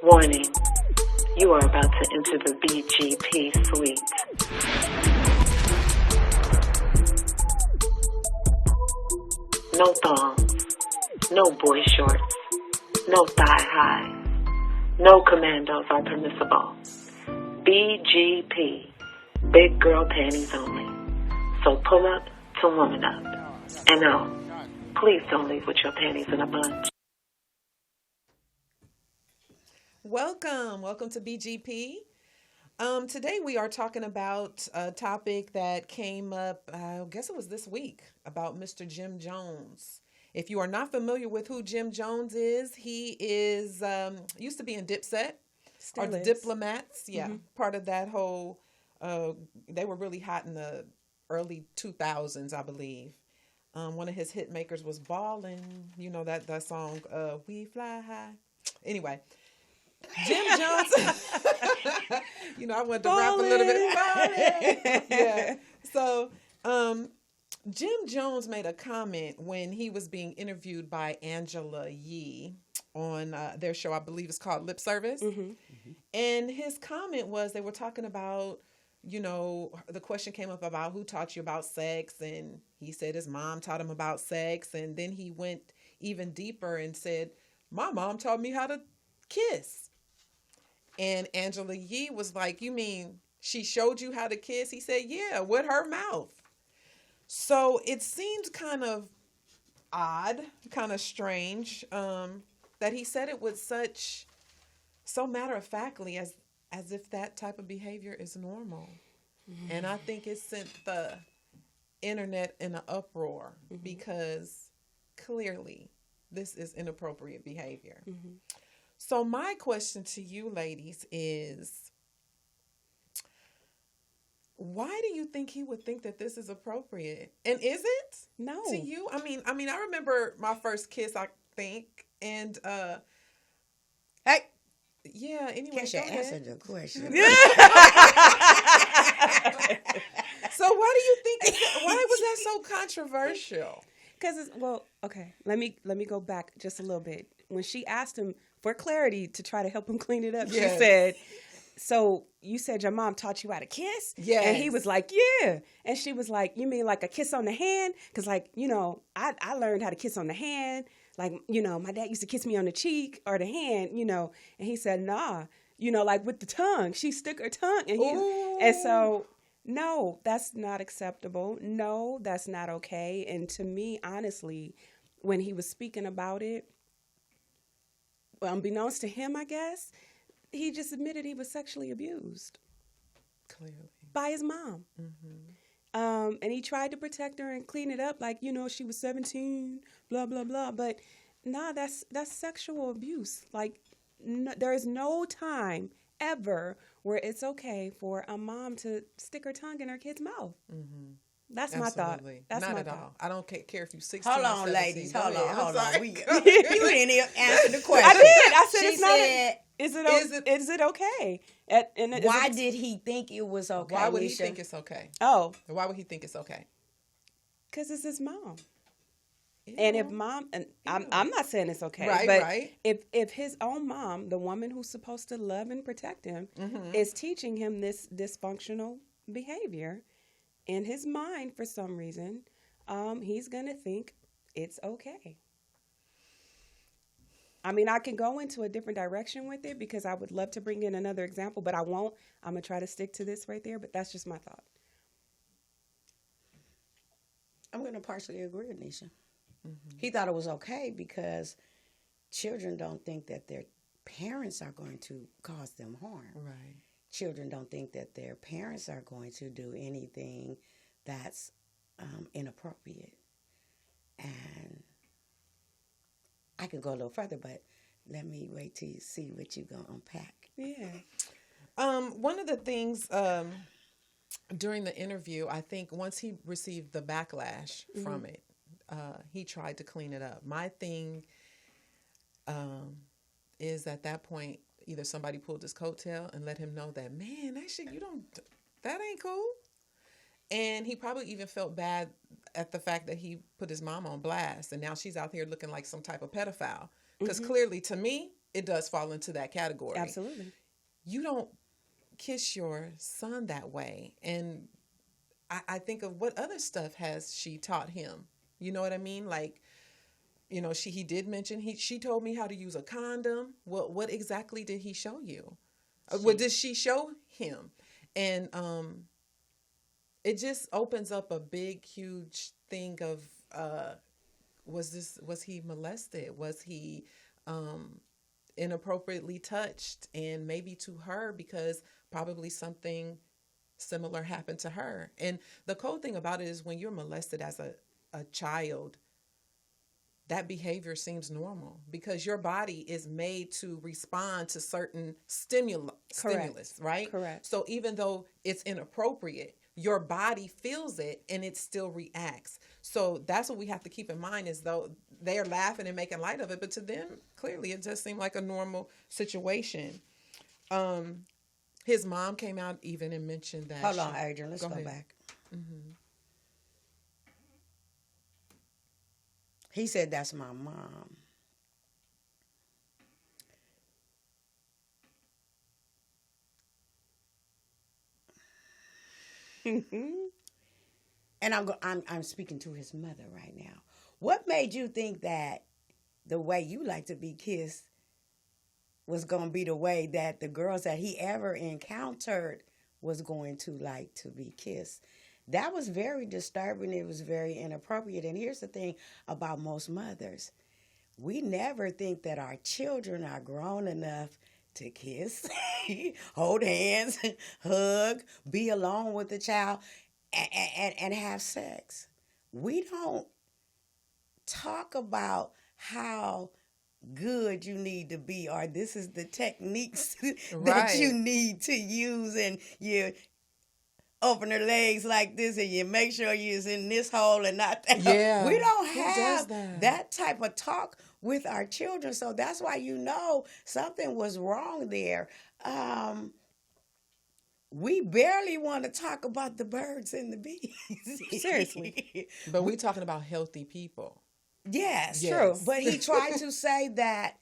Warning, you are about to enter the BGP suite. No thongs, no boy shorts, no thigh highs, no commandos are permissible. BGP, big girl panties only. So pull up to woman up. And no, please don't leave with your panties in a bunch. Welcome to BGP. Today we are talking about a topic that came up, I guess it was this week, about Mr. Jim Jones. If you are not familiar with who Jim Jones is, he is used to be in Dipset, or the Diplomats. Yeah, part of that whole. They were really hot in the early 2000s, I believe. One of his hit makers was Ballin'. You know that song, "We Fly High." Anyway. Jim Jones, I wanted to rap a little bit. Yeah. So, Jim Jones made a comment when he was being interviewed by Angela Yee on their show, I believe it's called Lip Service. And his comment was, they were talking about, the question came up about who taught you about sex. And he said his mom taught him about sex. And then he went even deeper and said, my mom taught me how to kiss. And Angela Yee was like, you mean she showed you how to kiss? He said, yeah, with her mouth. So it seemed kind of odd, kind of strange, that he said it with so matter-of-factly as if that type of behavior is normal. And I think it sent the internet in an uproar because clearly this is inappropriate behavior. So my question to you ladies is, why do you think he would think that this is appropriate? And is it? No. To you? I mean, I remember my first kiss, I think, and hey. Yeah, anyway, Can't you answer the question? So why do you think why was that so controversial? Because okay. Let me go back just a little bit. When she asked him for clarity to try to help him clean it up, She said, so you said your mom taught you how to kiss? Yeah. And he was like, yeah. And she was like, you mean like a kiss on the hand? Because I learned how to kiss on the hand. Like, my dad used to kiss me on the cheek or the hand, And he said, nah, like with the tongue. She stuck her tongue. And so, no, that's not acceptable. No, that's not okay. And to me, honestly, when he was speaking about it, unbeknownst to him, I guess, he just admitted he was sexually abused. Clearly. By his mom. And he tried to protect her and clean it up like, she was 17, blah, blah, blah. But that's sexual abuse. Like, there is no time ever where it's okay for a mom to stick her tongue in her kid's mouth. That's Absolutely. my thought. That's not my at thought. all. I don't care if you're 16. Hold on, 17. ladies. Hold on. You didn't even answer the question. I did. I said she it's said, not. Is it okay? Why did he think it was okay? Why would Neisha? he think it's okay? Oh, why would he think it's okay? Because it's his mom. Ew. And if mom, and I'm not saying it's okay, right. If his own mom, the woman who's supposed to love and protect him, is teaching him this dysfunctional behavior, in his mind, for some reason, he's going to think it's okay. I mean, I can go into a different direction with it because I would love to bring in another example, but I won't. I'm going to try to stick to this right there, but that's just my thought. I'm going to partially agree with Neisha. He thought it was okay because children don't think that their parents are going to cause them harm. Right. Children don't think that their parents are going to do anything that's inappropriate. And I could go a little further, but let me wait till you see what you're going to unpack. Yeah. One of the things during the interview, I think once he received the backlash from it, he tried to clean it up. My thing is at that point, either somebody pulled his coattail and let him know that, man, that ain't cool. And he probably even felt bad at the fact that he put his mom on blast and now she's out here looking like some type of pedophile. Because clearly, to me, it does fall into that category. Absolutely. You don't kiss your son that way. And I think of what other stuff has she taught him. You know what I mean? Like, you know, he did mention she told me how to use a condom. What exactly did he show you? What did she show him? And it just opens up a big, huge thing of was he molested? Was he inappropriately touched? And maybe to her, because probably something similar happened to her. And the cool thing about it is when you're molested as a child, that behavior seems normal because your body is made to respond to certain stimulus, right? Correct. So even though it's inappropriate, your body feels it and it still reacts. So that's what we have to keep in mind, is though they're laughing and making light of it, but to them, clearly it just seemed like a normal situation. His mom came out even and mentioned that. Hold on, Adrianne. Let's go ahead. back. Mm-hmm. He said, that's my mom. And I'm speaking to his mother right now. What made you think that the way you like to be kissed was going to be the way that the girls that he ever encountered was going to like to be kissed? That was very disturbing. It was very inappropriate. And here's the thing about most mothers. We never think that our children are grown enough to kiss, hold hands, hug, be alone with the child, and have sex. We don't talk about how good you need to be, or this is the techniques that you need to use, and you open her legs like this and you make sure you're in this hole and not that. Yeah. We don't have that type of talk with our children. So that's why you know something was wrong there. We barely want to talk about the birds and the bees. Seriously. But we're talking about healthy people. Yes, true. But he tried to say that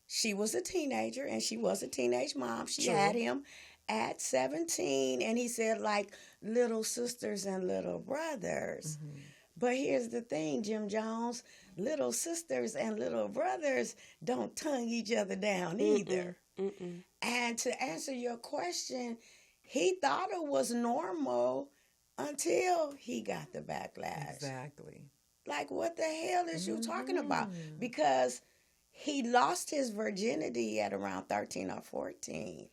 she was a teenager and she was a teenage mom. She had him at 17, and he said, like, little sisters and little brothers. Mm-hmm. But here's the thing, Jim Jones, little sisters and little brothers don't tongue each other down either. Mm-mm. And to answer your question, he thought it was normal until he got the backlash. Exactly. Like, what the hell is you talking about? Because he lost his virginity at around 13 or 14.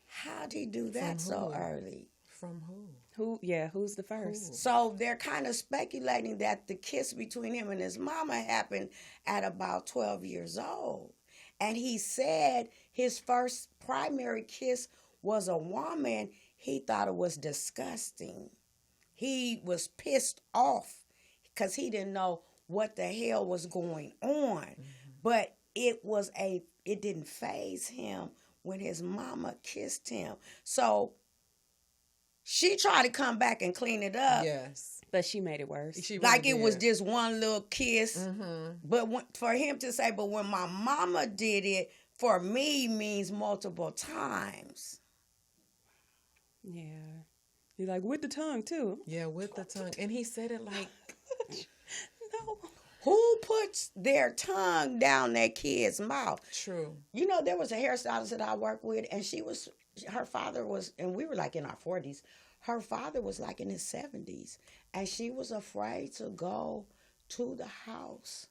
How'd he do that so early? From who? Who's the first? Who? So they're kind of speculating that the kiss between him and his mama happened at about 12 years old. And he said his first primary kiss was a woman. He thought it was disgusting. He was pissed off because he didn't know what the hell was going on. Mm-hmm. But it didn't faze him when his mama kissed him. So she tried to come back and clean it up. Yes. But she made it worse. It was just one little kiss. Mm-hmm. But for him to say, but when my mama did it, for me means multiple times. Yeah. He's like, with the tongue, too. Yeah, with the tongue. And he said it like... No. Who puts their tongue down their kid's mouth? True. You know, there was a hairstylist that I worked with, and her father was, and we were like in our 40s. Her father was like in his 70s, and she was afraid to go to the house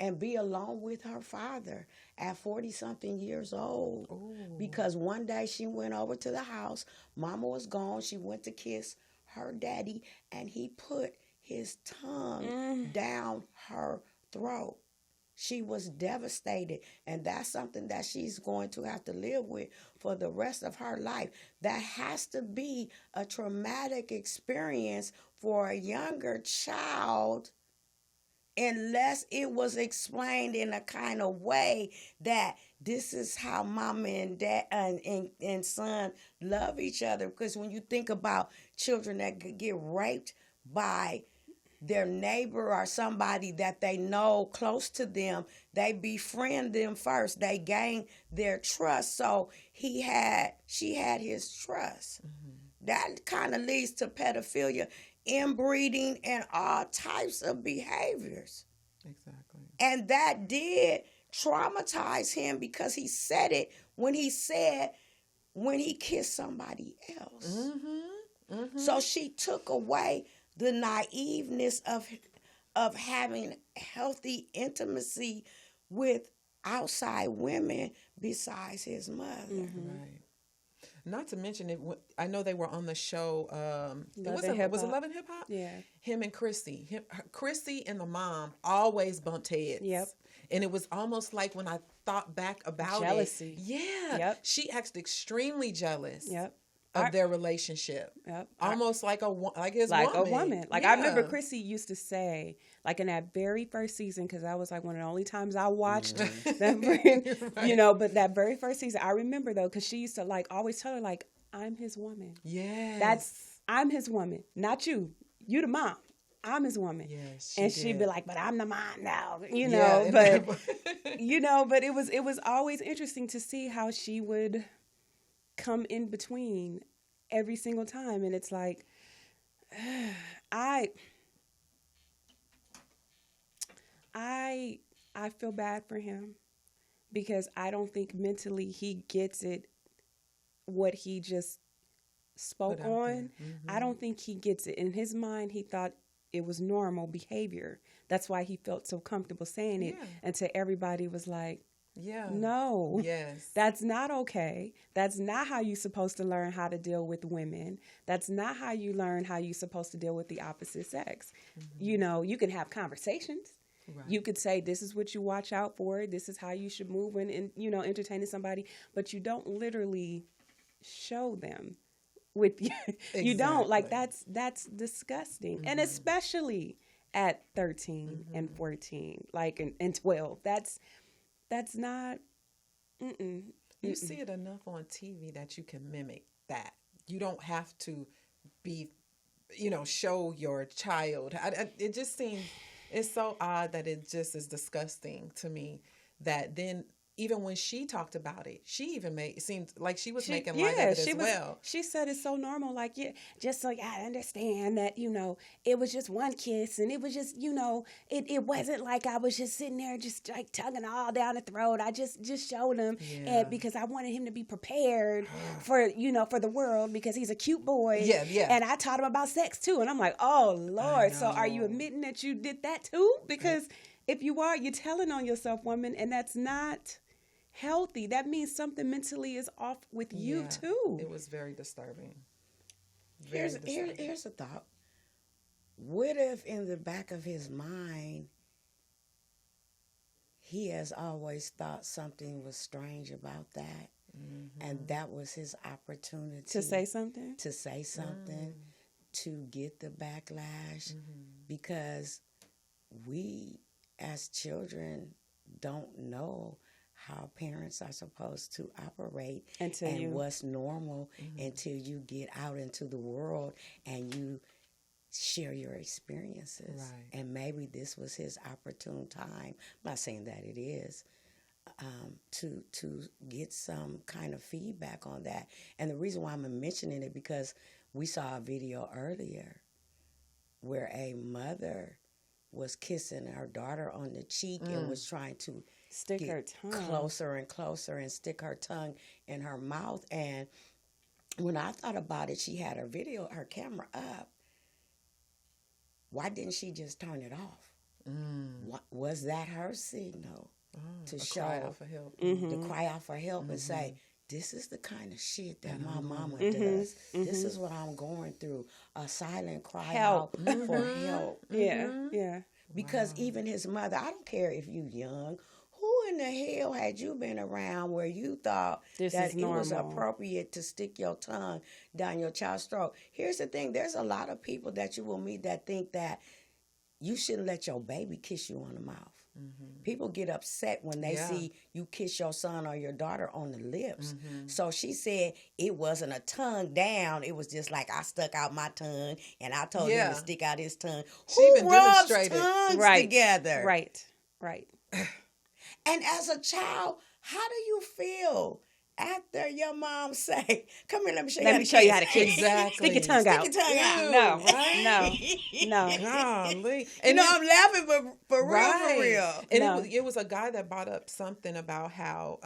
and be alone with her father at 40-something years old. Ooh. Because one day she went over to the house, mama was gone, she went to kiss her daddy, and he put his tongue down her throat. She was devastated, and that's something that she's going to have to live with for the rest of her life. That has to be a traumatic experience for a younger child, unless it was explained in a kind of way that this is how mama and dad and son love each other. Because when you think about children that get raped by their neighbor or somebody that they know close to them, they befriend them first. They gain their trust. So she had his trust. That kind of leads to pedophilia, inbreeding, and all types of behaviors. Exactly. And that did traumatize him because he said it when he kissed somebody else. So she took away the naiveness of having healthy intimacy with outside women besides his mother. Right. Not to mention it. I know they were on the show. Was and it Hip Love Hop. and Hip Hop? Yeah. Him and Chrissy. Chrissy and the mom always bumped heads. Yep. And it was almost like when I thought back about Jealousy. it. Yeah. Yep. She acted extremely jealous. Yep. Of their relationship. Yep. Almost like a woman. Like I remember Chrissy used to say, like in that very first season, because that was like one of the only times I watched that, Right. you know, but that very first season, I remember though, because she used to like always tell her like, I'm his woman. Yes. I'm his woman, not you. You the mom. I'm his woman. Yes. And she'd be like, but I'm the mom now, you Yeah, know, but you know, but it was always interesting to see how she would come in between every single time. And it's like, I feel bad for him because I don't think mentally he gets it, what he just spoke on. I don't think he gets it. In his mind, he thought it was normal behavior. That's why he felt so comfortable saying it. Until everybody was like, no, that's not okay. That's not how you're supposed to learn how to deal with women. That's not how you learn how you're supposed to deal with the opposite sex. You know, you can have conversations. Right. You could say, this is what you watch out for. This is how you should move when, you know, entertaining somebody. But you don't literally show them with you. You don't. Like, that's disgusting. And especially at 13 and 14, like, and 12. That's not, You see it enough on TV that you can mimic that. You don't have to be, you know, show your child. It just seems, it's so odd that it just is disgusting to me that then even when she talked about it, she even it seemed like she was making light of it as well. She said it's so normal, like, just so I understand that, you know, it was just one kiss and it was just, you know, it wasn't like I was just sitting there just like tugging all down the throat. I just showed him and because I wanted him to be prepared for, you know, for the world because he's a cute boy. Yeah. And I taught him about sex too. And I'm like, oh Lord. So are you admitting that you did that too? Because if you are, you're telling on yourself, woman, and that's not healthy. That means something mentally is off with you too. It was very disturbing. Here's a thought. What if in the back of his mind he has always thought something was strange about that, and that was his opportunity to say something, to get the backlash, because we as children don't know how parents are supposed to operate what's normal until you get out into the world and you share your experiences. Right. And maybe this was his opportune time. I'm not saying that it is, to get some kind of feedback on that. And the reason why I'm mentioning it because we saw a video earlier where a mother was kissing her daughter on the cheek and was trying to stick her tongue closer and closer and stick her tongue in her mouth. And when I thought about it, she had her camera up. Why didn't she just turn it off? Was that her signal to show cry out for help? To cry out for help and say, this is the kind of shit that my mama does. This is what I'm going through. A silent cry out for help. Yeah. Because even his mother, I don't care if you young, who in the hell had you been around where you thought that it was appropriate to stick your tongue down your child's throat? Here's the thing. There's a lot of people that you will meet that think that you shouldn't let your baby kiss you on the mouth. People get upset when they see you kiss your son or your daughter on the lips. So she said it wasn't a tongue down. It was just like I stuck out my tongue and I told him to stick out his tongue. She Who even rubs demonstrated. tongues Right. together? Right. And as a child, how do you feel after your mom say, "Come here, let me show you how to kiss"? Exactly. Stick your tongue out. Stick your tongue out. Ew, No, right? no. Golly. And I'm laughing for real. And No. it was a guy that brought up something about how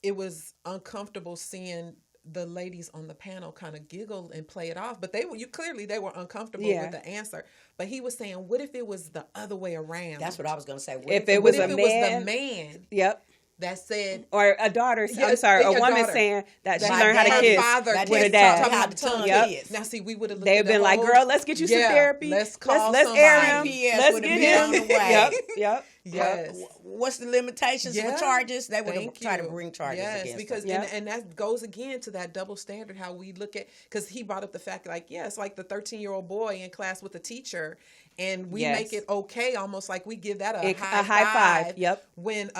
it was uncomfortable seeing the ladies on the panel kind of giggle and play it off, but they were uncomfortable with the answer. But he was saying, what if it was the other way around? That's what I was going to say. If it was What a if it was man, the man yep. that said, Or a daughter, Yeah, I'm sorry, a your woman daughter. saying that she My learned how to dad- kiss father with a dad. How the tongue Yep. is. Now, see, we would have looked They've at been the like, whole- girl, let's get you some therapy. Let's call let's air him. somebody. Let's Would get have been on him. the way. Yep. Yes. What's the limitations Yeah. for charges? They would have Thank tried to you. bring charges against because them. Yeah. and that goes again to that double standard, how we look at, because he brought up the fact like, it's like the 13-year-old boy in class with a teacher, and we make it okay, almost like we give that a high five. Yep. When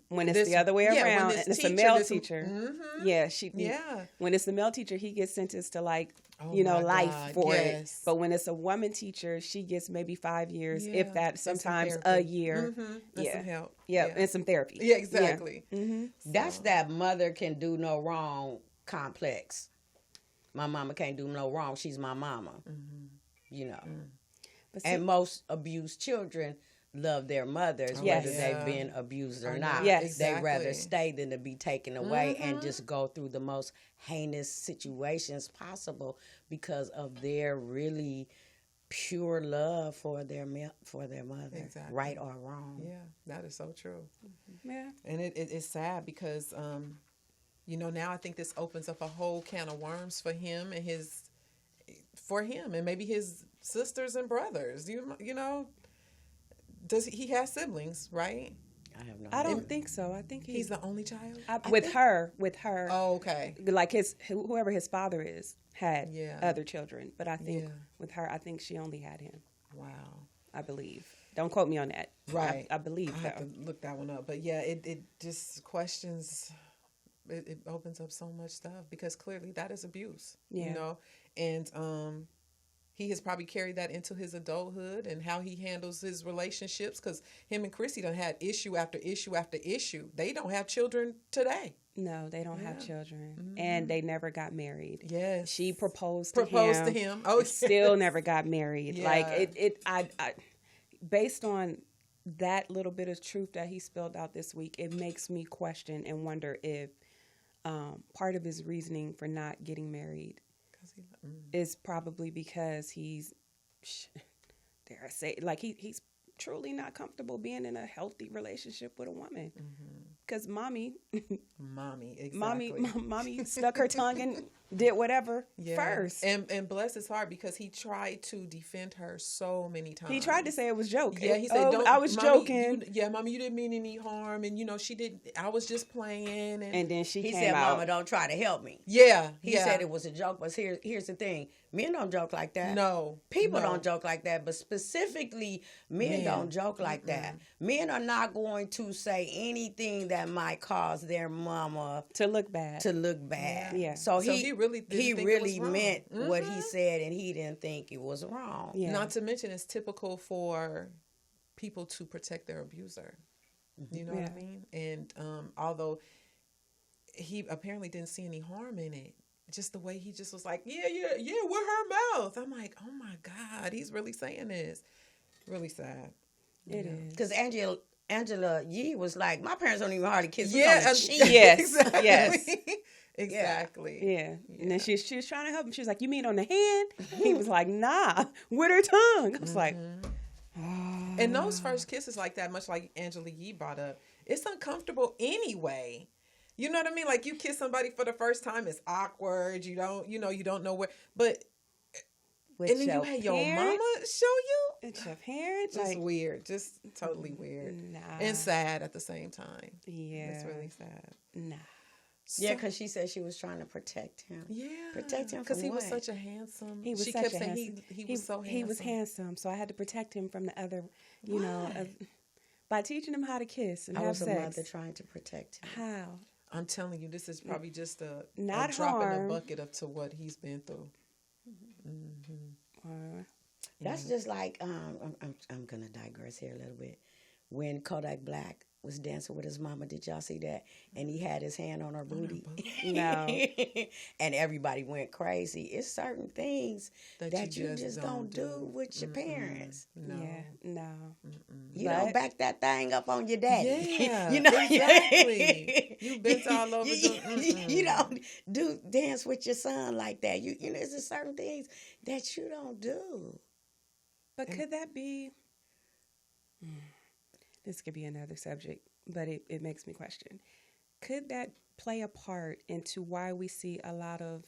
When it's this- the other way yeah, when around, this and it's a teacher, male this- teacher. Mhm. Yeah, Yeah. When it's the male teacher, he gets sentenced to like, Oh my my life God, for it. yes. But when it's a woman teacher, she gets maybe 5 years, if that. And some Sometimes a therapy. year. And Yeah. some help. Yeah, and some therapy. Yeah, exactly. That's that mother can do no wrong complex. My mama can't do no wrong. She's my mama. You know. But see, And most abused children love their mothers, Yes. whether they've been abused or Or not. not. Yes. They rather Exactly. stay than to be taken away and just go through the most heinous situations possible because of their really pure love for their mother, Exactly. right or wrong. Yeah, that is so true. yeah. And it's sad because, now I think this opens up a whole can of worms for him and and maybe his sisters and brothers. You know, he has siblings, right? I have no I idea. don't think so. I think He's the only child. with her. Oh, okay. Like whoever his father is had Yeah. other children, but I think Yeah. with her, I think she only had him. Wow. I believe. Don't quote me on that. Right. I believe I have so. to look that one up. But yeah, it just questions. It opens up so much stuff because clearly that is abuse. Yeah. And he has probably carried that into his adulthood and how he handles his relationships, because him and Chrissy done had issue after issue after issue. They don't have children today. No, they don't have children, and they never got married. Yes. She proposed to him. him. Oh, Still never got married. Yeah. Like I based on that little bit of truth that he spilled out this week, it makes me question and wonder if part of his reasoning for not getting married is probably because he's, dare I say, like he's truly not comfortable being in a healthy relationship with a woman. Because mommy, exactly. mommy stuck her tongue and did whatever first. And bless his heart, because he tried to defend her so many times. He tried to say it was joke. Yeah, he said, I was Mommy, joking. Mommy, you didn't mean any harm, and she didn't. I was just playing. And then he He came said, out. "Mama, don't try to help me." Yeah, He said it was a joke, but here's the thing: men don't joke like that. No, People no. don't joke like that, but specifically, men don't joke like that. Men are not going to say anything that might cause their mama to look bad. Yeah. So he really didn't he think it was really wrong. meant what he said, and he didn't think it was wrong. Yeah. Not to mention, it's typical for people to protect their abuser. You know what I mean? And although he apparently didn't see any harm in it, just the way he just was like, yeah, with her mouth. I'm like, oh my God, he's really saying this. Really sad. It is. Because Angela Yee was like, my parents don't even hardly kiss me Yeah, on the cheek. Yes, exactly. yes. Exactly. Yeah. And then she was trying to help him. She was like, you mean on the hand? He was like, nah, with her tongue. I was like, And those first kisses like that, much like Angela Yee brought up, it's uncomfortable anyway. You know what I mean? Like, you kiss somebody for the first time, it's awkward. You don't know where. But with and then you had your mama show you. It's your parents. Just Like, weird. Just totally weird. nah. And sad at the same time. Yeah. It's really sad. Nah. Yeah, because she said she was trying to protect him. Yeah. Protect him because from he was what? such a handsome. He was she such kept a saying handsome. he was so handsome. He was handsome, so I had to protect him from the other, you know. By teaching him how to kiss and I have was a sex. mother trying to protect him. How? I'm telling you, this is probably just a Not drop in harm. the bucket up to what he's been through. That's just like I'm gonna digress here a little bit. When Kodak Black was dancing with his mama, did y'all see that? And he had his hand on her booty. No. And everybody went crazy. It's certain things that you just don't do with your parents. No. Yeah, no. You don't back that thing up on your daddy. Yeah, you know exactly. You bent all over you don't do dance with your son like that. You know, there's just certain things that you don't do. But could that be... This could be another subject, but it makes me question. Could that play a part into why we see a lot of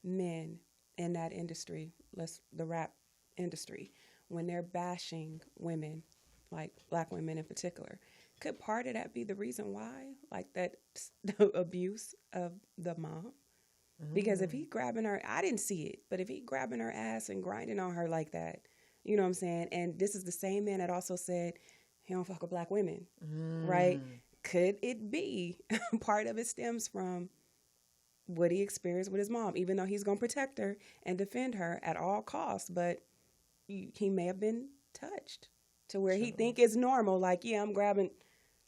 men in that industry, the rap industry, when they're bashing women, like black women in particular? Could part of that be the reason why? Like that abuse of the mom? Because if he grabbing her, I didn't see it, but if he grabbing her ass and grinding on her like that, you know what I'm saying? And this is the same man that also said he don't fuck with black women, right? Could it be part of it stems from what he experienced with his mom, even though he's going to protect her and defend her at all costs, but he may have been touched to where he think it's normal. Like, yeah, I'm grabbing,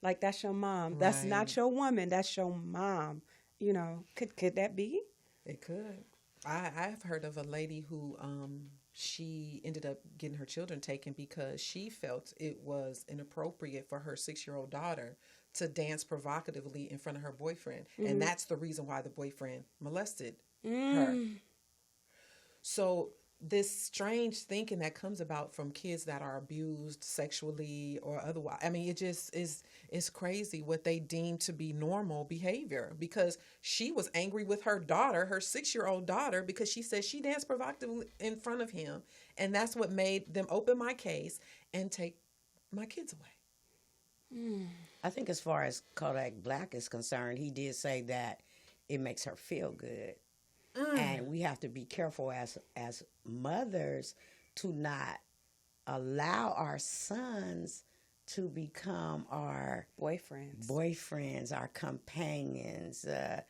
like that's your mom. Right. That's not your woman. That's your mom. You know, could that be? It could. I've heard of a lady who she ended up getting her children taken because she felt it was inappropriate for her 6-year-old daughter to dance provocatively in front of her boyfriend. And that's the reason why the boyfriend molested her. So this strange thinking that comes about from kids that are abused sexually or otherwise. I mean, it just is crazy what they deem to be normal behavior, because she was angry with her daughter, her 6-year-old daughter, because she said she danced provocatively in front of him. And that's what made them open my case and take my kids away. I think as far as Kodak Black is concerned, he did say that it makes her feel good. And we have to be careful as mothers to not allow our sons to become our boyfriends, our companions. A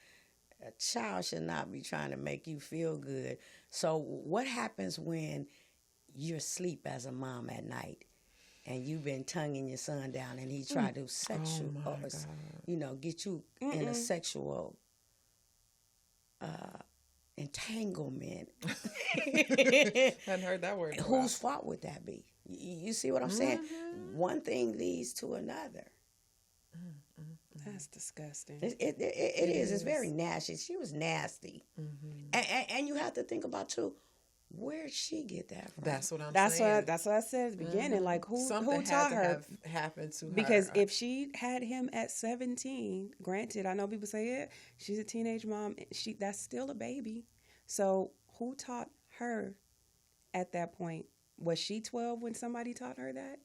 child should not be trying to make you feel good. So what happens when you're asleep as a mom at night and you've been tonguing your son down and he tried to get you in a sexual entanglement? Hadn't heard that word. Whose fault would that be? You see what I'm saying? One thing leads to another. That's disgusting. It is. It's very nasty. She was nasty. And you have to think about, too, where'd she get that from? That's what I'm saying. That's what I said at the beginning. Like, who Something taught had to her? have happened to her. Because if she had him at 17, granted, I know people say, yeah, she's a teenage mom. That's still a baby. So who taught her at that point? Was she 12 when somebody taught her that?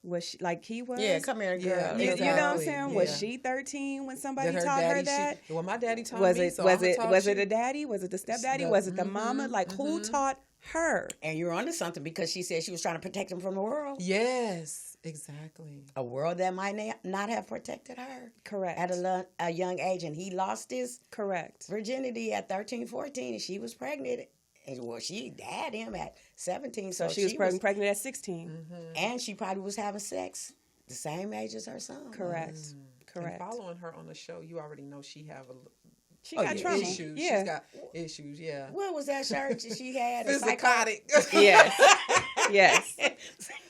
Was she like he was? Yeah, come here, girl. Yeah, You know what I'm exactly. saying? Yeah. Was she 13 when somebody That taught her that? Well, my daddy taught Was me. it So was I'ma it taught was you. it a daddy? Was it the stepdaddy? Was it the mama? Like who taught her? And you're onto something, because she said she was trying to protect him from the world. Yes, exactly. A world that might not have protected her. Correct. At a young age. And he lost his Correct. virginity at 13, 14, and she was pregnant. And well, she had him at 17. So She was pregnant at 16. And she probably was having sex the same age as her son. Correct. And following her on the show, you already know she have She got trauma. issues. Yeah. She's got issues. Yeah. What was that shirt she had? Psychotic. Yes. Yes.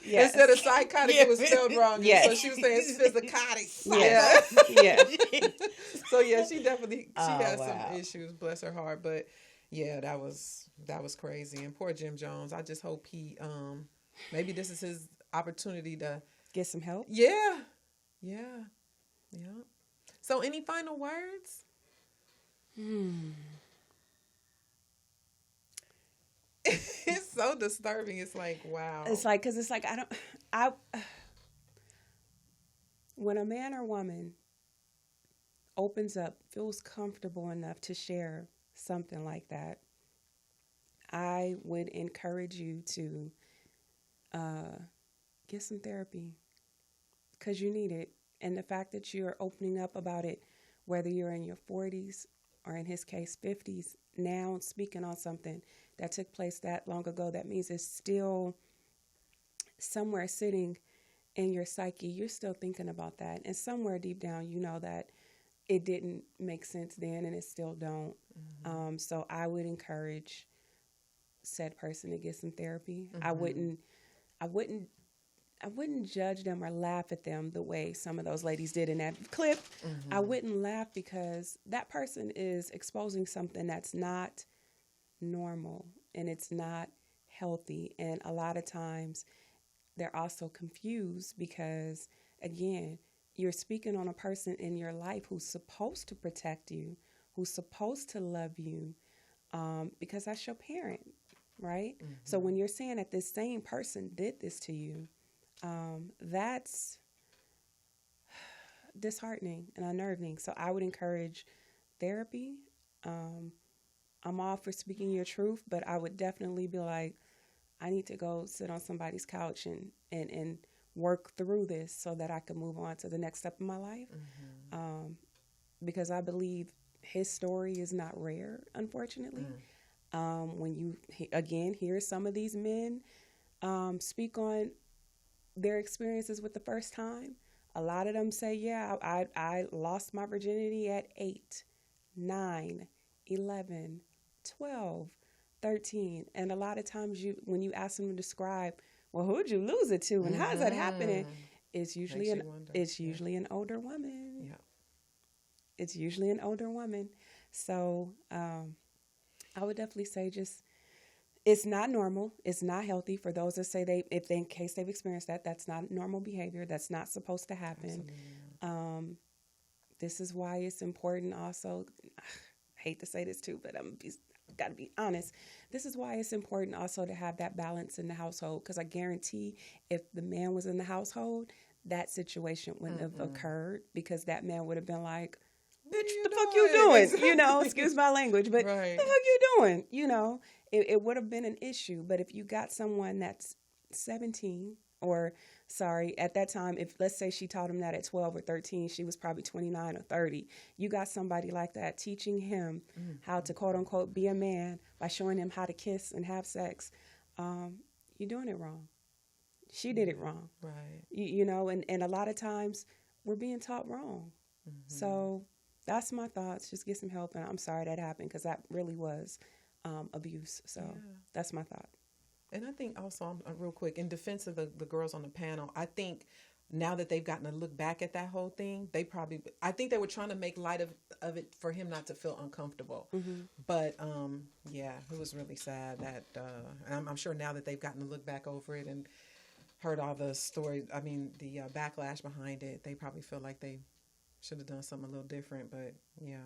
Yes. Instead of psychotic, it was spelled wrong. Yes. So she was saying it's psychotic. Yes. Yes. So yeah, she definitely has some issues. Bless her heart. But yeah, that was crazy. And poor Jim Jones. I just hope he maybe this is his opportunity to Get some help. Yeah. So any final words? It's so disturbing. It's like, wow. It's like, because it's like, when a man or woman opens up, feels comfortable enough to share something like that, I would encourage you to get some therapy. because you need it. And the fact that you're opening up about it, whether you're in your 40s or in his case 50s, now speaking on something that took place that long ago, that means it's still somewhere sitting in your psyche. You're still thinking about that. And somewhere deep down, you know that it didn't make sense then and it still don't. So I would encourage said person to get some therapy. I wouldn't judge them or laugh at them the way some of those ladies did in that clip. I wouldn't laugh because that person is exposing something that's not normal and it's not healthy. And a lot of times they're also confused because, again, you're speaking on a person in your life who's supposed to protect you, who's supposed to love you, because that's your parent, right? So when you're saying that this same person did this to you, that's disheartening and unnerving. So I would encourage therapy. I'm all for speaking your truth, but I would definitely be like, I need to go sit on somebody's couch and work through this so that I can move on to the next step in my life. Because I believe his story is not rare, unfortunately. When you, again, hear some of these men speak on their experiences with the first time, a lot of them say, yeah, I lost my virginity at 8, 9, 11, 12, 13. And a lot of times when you ask them to describe, well, who'd you lose it to and how's that happening? It's usually an older woman. Yeah. It's usually an older woman. So I would definitely say it's not normal. It's not healthy for those that say in case they've experienced that, that's not normal behavior. That's not supposed to happen. This is why it's important also. I hate to say this too, but got to be honest. This is why it's important also to have that balance in the household, because I guarantee if the man was in the household, that situation wouldn't have occurred, because that man would have been like, bitch, the fuck you doing? Exactly. Excuse my language, but right. The fuck you doing? It would have been an issue. But if you got someone that's 17, or at that time, if let's say she taught him that at 12 or 13, she was probably 29 or 30. You got somebody like that teaching him how to quote unquote be a man by showing him how to kiss and have sex. You're doing it wrong. She did it wrong. Right. And a lot of times we're being taught wrong. So that's my thoughts. Just get some help. And I'm sorry that happened, because that really was abuse. So that's my thought. And I think also, real quick, in defense of the girls on the panel, I think now that they've gotten to look back at that whole thing, I think they were trying to make light of it for him not to feel uncomfortable. But, it was really sad that, I'm sure now that they've gotten to look back over it and heard all the stories, the backlash behind it, they probably feel like they should have done something a little different, but yeah.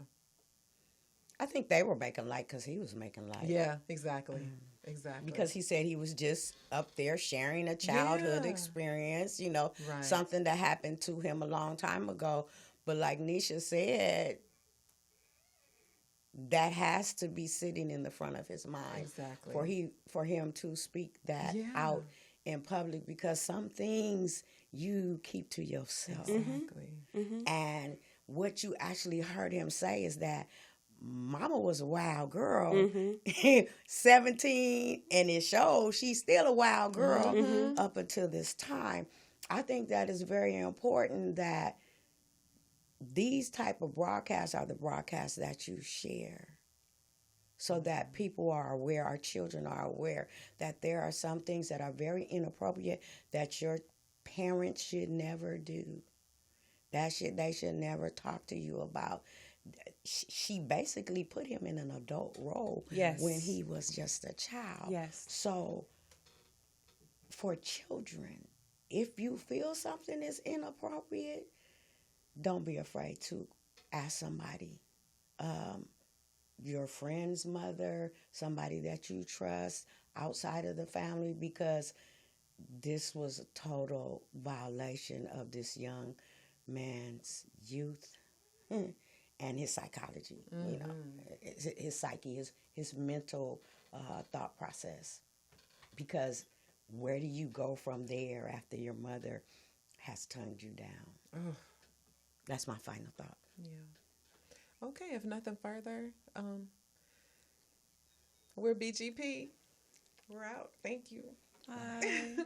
I think they were making light because he was making light. Yeah, exactly. Exactly. Because he said he was just up there sharing a childhood experience, right. Something that happened to him a long time ago. But like Neisha said, that has to be sitting in the front of his mind. Exactly. For him to speak that out in public, because some things you keep to yourself. Exactly. And what you actually heard him say is that Mama was a wild girl, 17, and it shows she's still a wild girl up until this time. I think that is very important that these type of broadcasts are the broadcasts that you share, so that people are aware, our children are aware that there are some things that are very inappropriate that your parents should never do. They should never talk to you about. She basically put him in an adult role when he was just a child. Yes. So for children, if you feel something is inappropriate, don't be afraid to ask somebody, your friend's mother, somebody that you trust outside of the family, because this was a total violation of this young man's youth and his psychology, his psyche, his mental thought process. Because where do you go from there after your mother has tongued you down. Oh. That's my final thought. Yeah. Okay, if nothing further, we're BGP. We're out. Thank you. Bye.